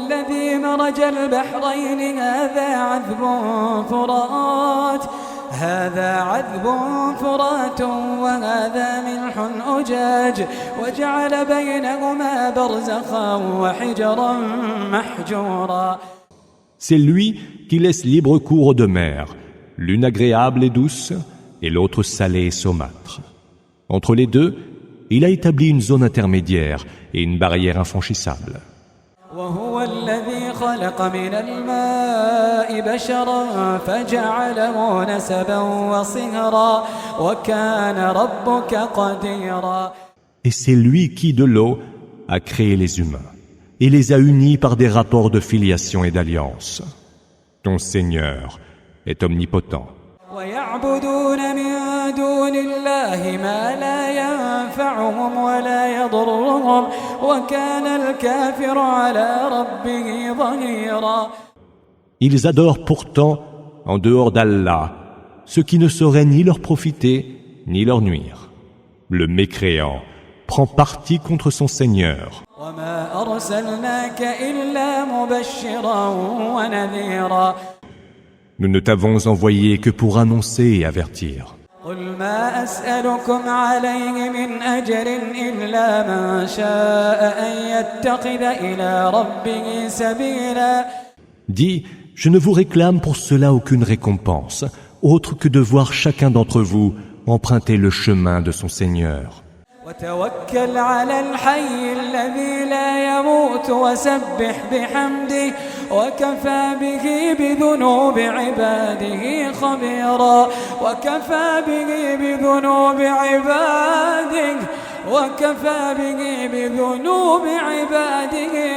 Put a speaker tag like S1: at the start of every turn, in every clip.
S1: الذي مرج البحرين هذا عذب فرات وهذا ملح أجاج وجعل بينهما برزخا وحجرا محجورا.
S2: C'est lui qui laisse libre cours aux deux mers, l'une agréable et douce, et l'autre salée et saumâtre. Entre les deux, il a établi une zone intermédiaire et une barrière infranchissable.
S1: وهو الذي خلق من الماء بشرا فجعله نسبا وصهرا وكان ربك قديرا.
S2: Et c'est lui qui, de l'eau, a créé les humains et les a unis par des rapports de filiation et d'alliance. Ton Seigneur est omnipotent.
S1: ويعبدون من دون الله ما لا ينفعهم ولا يضرهم وكان الكافر على ربه ظهيرا.
S2: Ils adorent pourtant, en dehors d'Allah, ce qui ne saurait ni leur profiter ni leur nuire. Le mécréant prend parti contre son Seigneur.
S1: وما أرسلناك إلا مبشرا ونذيرا.
S2: Nous ne t'avons envoyé que pour annoncer et avertir.
S1: قل ما أسألكم عليه من أجر إلا من شاء أن يتخذ إلى ربه سبيلا.
S2: Dis, je ne vous réclame pour cela aucune récompense, autre que de voir chacun d'entre vous emprunter le chemin de son Seigneur.
S1: وتوكل على الحي الذي لا يموت وسبح بحمده وكفى به بذنوب عباده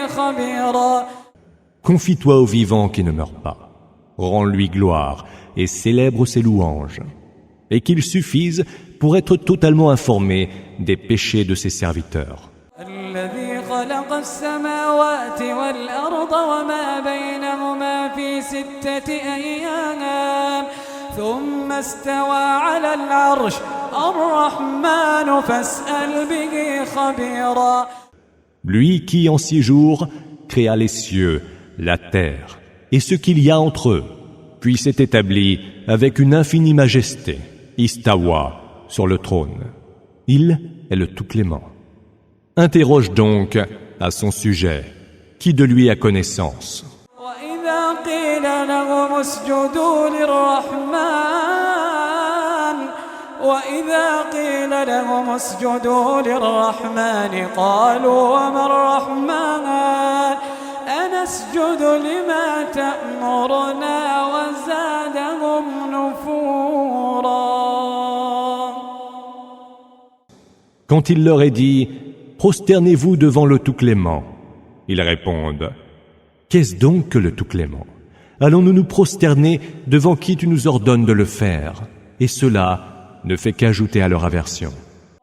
S1: خبيرا.
S2: Confie-toi au vivant qui ne meurt pas. Rends-lui gloire et célèbre ses louanges. Et qu'il suffise pour être totalement informé des péchés de ses serviteurs. Lui qui en 6 jours créa les cieux, la terre et ce qu'il y a entre eux, puis s'est établi avec une infinie majesté, Istawa, sur le trône. Il est le tout-clément. Interroge donc à son sujet, qui de lui a connaissance.
S1: وإذا قيل لهم اسجدوا للرحمن قالوا وما الرحمن أنسجد لما تأمرنا وزادهم نفورا.
S2: Quand il leur est dit « Prosternez-vous devant le Tout-Clément », ils répondent « Qu'est-ce donc que le Tout-Clément ? Allons-nous nous prosterner devant qui tu nous ordonnes de le faire ?» Et cela ne fait qu'ajouter à leur aversion.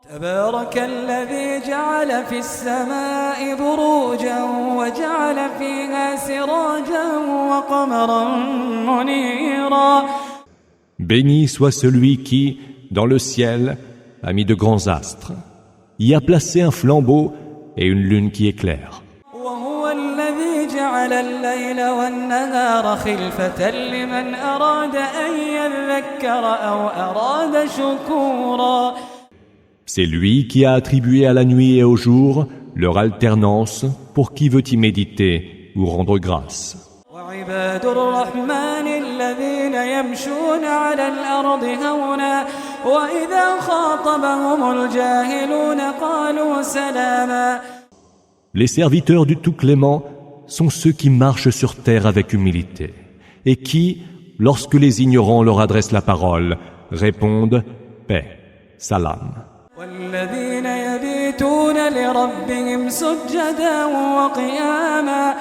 S1: تبارك الذي جعل في السماء بروجا وجعل فيها سراجا وقمرا منيرا.
S2: Béni soit celui qui, dans le ciel, a mis de grands astres, y a placé un flambeau et une lune qui éclaire.
S1: وهو الذي جعل الليل والنهار خلفة لمن أراد أن يذكر أو أراد شكورا. C'est
S2: lui qui a attribué à la nuit et au jour leur alternance pour qui veut y méditer ou rendre grâce.
S1: وعباد الرحمن الذين يمشون على الأرض هونا وإذا خاطبهم الجاهلون قالوا سلاما.
S2: Les serviteurs du Tout-Clément sont ceux qui marchent sur terre avec humilité et qui, lorsque les ignorants leur adressent la parole, répondent « paix, salam ».
S1: والذين يبيتون لربهم سجدا وقياما.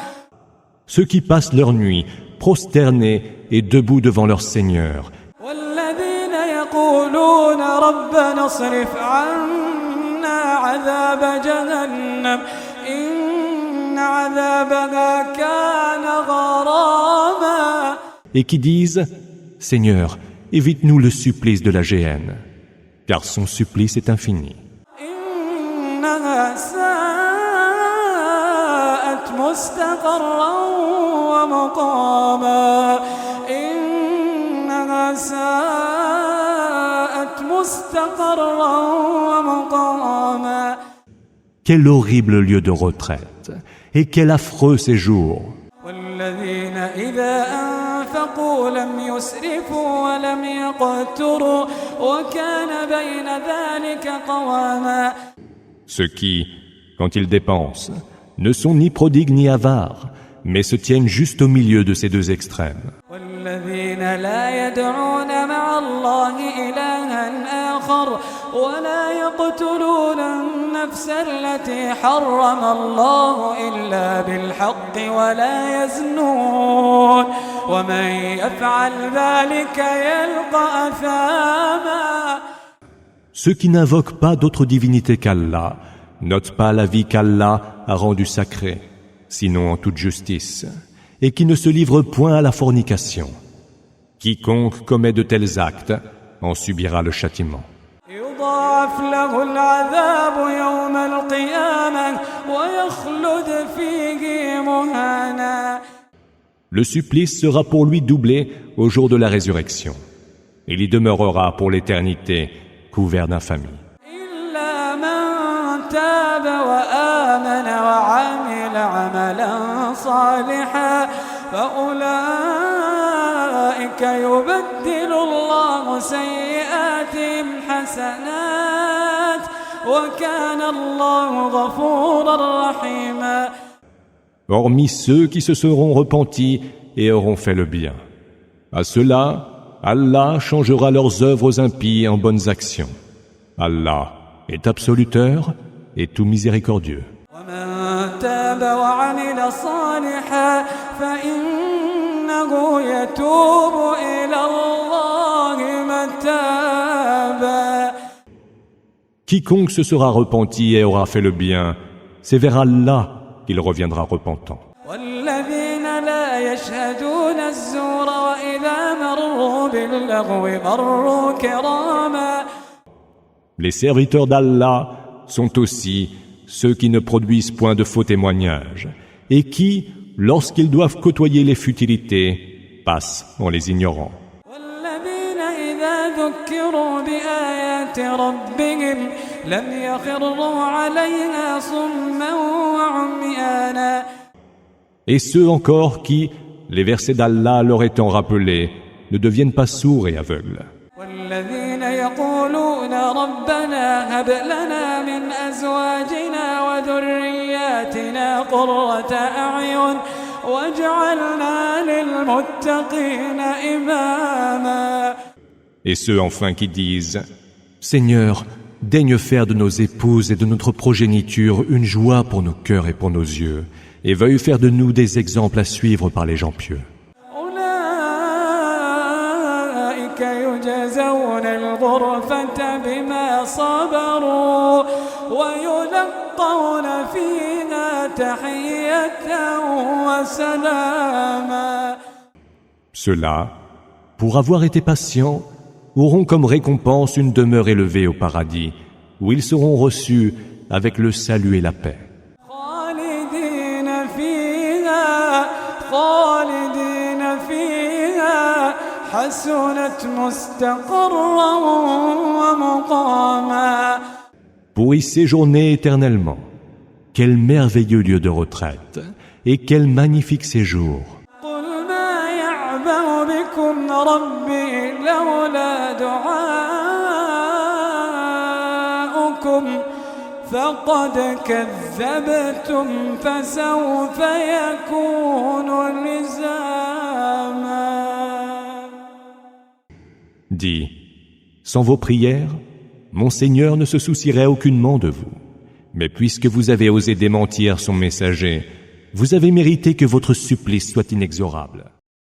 S2: Ceux qui passent leur nuit prosternés et debout devant leur Seigneur.
S1: والذين يقولون ربنا اصرف عنا عذاب جهنم إن عذابها كان غراما.
S2: Et qui disent « Seigneur, évite-nous le supplice de la géhenne, car son supplice est infini.
S1: إنها ساءت مستقرا ومقاما إنها ساءت مستقرا ومقاما.
S2: Quel horrible lieu de retraite et quel affreux séjour.
S1: والذين إذا أنفقوا لم يسرفوا ولم يقتروا وكان بين ذلك قواما.
S2: Ceux qui, quand ils dépensent, ne sont ni prodigues ni avares, mais se tiennent juste au milieu de ces deux extrêmes.
S1: والذين لا يدعون مع الله إلها آخر ولا يقتلون النفس التي حرم الله إلا بالحق ولا يزنون ومن يفعل ذلك يلقى أثاما.
S2: Ceux qui n'invoquent pas d'autre divinité qu'Allah notent pas la vie qu'Allah a rendue sacrée, sinon en toute justice, et qui ne se livrent point à la fornication. Quiconque commet de tels actes en subira le châtiment.
S1: يضاعف له العذاب يوم القيامة ويخلد فيه مهانا.
S2: Le supplice sera pour lui doublé au jour de la résurrection. Il y demeurera pour l'éternité couvert d'infamie.
S1: إلا من تاب وآمن وعمل عملا صالحا فأولئك يبدل الله سيئاتهم حسنات وكان الله غفورا رحيما.
S2: Hormis ceux qui se seront repentis et auront fait le bien. À ceux-là, Allah changera leurs œuvres impies en bonnes actions. Allah est absoluteur et tout miséricordieux.
S1: ومن تاب وعمل صالحا فإنه يتوب إلى الله متابا.
S2: Quiconque se sera repenti et aura fait le bien, c'est vers Allah qu'il reviendra repentant.
S1: والذين لا يشهدون الزور وإذا مروا باللغو مروا كراما.
S2: Les serviteurs d'Allah sont aussi ceux qui ne produisent point de faux témoignages et qui, lorsqu'ils doivent côtoyer les futilités, passent en les ignorant.
S1: والذين إذا ذكروا بآيات ربهم لم يخروا عليها صما وعميانا.
S2: Et ceux encore qui, les versets d'Allah leur étant rappelés, ne deviennent pas sourds et aveugles.
S1: والذين يقولون ربنا هب لنا من أزواجنا وذرياتنا قرة أعين واجعلنا للمتقين إماما.
S2: Et ceux enfin qui disent « Seigneur, daigne faire de nos épouses et de notre progéniture une joie pour nos cœurs et pour nos yeux, et veuille faire de nous des exemples à suivre par les gens pieux. »
S1: أولئك يجزون الغرفة بما صبروا ويلقون فيها تحية وسلاما.
S2: Ceux-là, pour avoir été patients, auront comme récompense une demeure élevée au paradis, où ils seront reçus avec le salut et la paix.
S1: خالدين فيها حسنت مستقرا ومقاما.
S2: Pour y séjourner éternellement. Quel merveilleux lieu de retraite et quel magnifique séjour.
S1: قل ما يعبأ بكم ربي لولا دعاؤكم فقد كذبتم فسوف يكون لزاما.
S2: Dis, sans vos prières, mon Seigneur ne se soucierait aucunement de vous. Mais puisque vous avez osé démentir son messager, vous avez mérité que votre supplice soit inexorable.